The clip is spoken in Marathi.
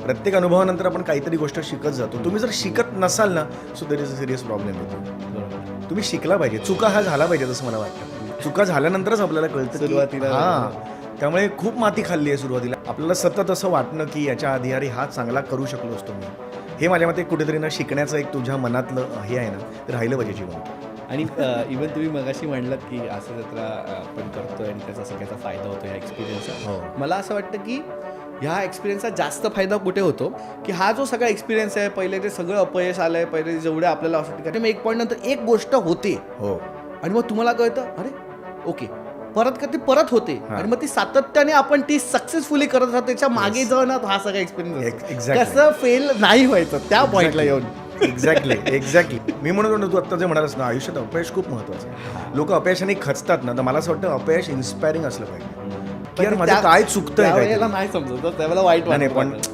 प्रत्येक अनुभवानंतर आपण काहीतरी गोष्ट शिकत जातो. तुम्ही जर शिकत नसाल ना, so there is a serious problem येतो. तुम्ही शिकला पाहिजे, चुका हा झाला पाहिजे असं मला वाटतं. चुका झाल्यानंतरच आपल्याला कळतं सुरुवातीला त्यामुळे खूप माती खाल्ली आहे सुरुवातीला. आपल्याला सतत असं वाटणं की याच्या आधी अरे हा चांगला करू शकलो असतो मी, हे माझ्या मते कुठेतरी ना शिकण्याचं एक तुझ्या मनातलं हे आहे ना, ते राहिलं पाहिजे जीवन. आणि इवन तुम्ही मगाशी म्हणलात की असं जत्रा आपण करतोय आणि त्याचा सगळ्याचा फायदा होतो ह्या एक्सपिरियन्सचा. हो. मला असं वाटतं की ह्या एक्सपिरियन्सचा जास्त फायदा कुठे होतो की हा जो सगळा एक्सपिरियन्स आहे, पहिले ते सगळं अपयश आलं आहे, पहिले जेवढे आपल्याला असं ठिकाणी मग एक पॉईंट नंतर एक गोष्ट होते हो आणि मग तुम्हाला कळतं अरे ओके परत का ती परत होते आणि मग ती सातत्याने आपण ती सक्सेसफुली करत राहतो. त्याच्या मागे जाऊन हा सगळा एक्सपिरियन्स Exactly. कसं फेल नाही व्हायचं त्या पॉईंटला येऊन. एक्झॅक्टली मी म्हणत होतो तू आत्ता जे म्हणालास ना, आयुष्यात अपयश खूप महत्वाचं आहे. लोक अपयशाने खचतात ना, तर मला असं वाटतं अपयश इन्स्पायरिंग असलं पाहिजे की यार माझं काय चुकतंय त्यावेळेला काय नाही समजत त्यावेळेला वाईट नाही वाटतं. पण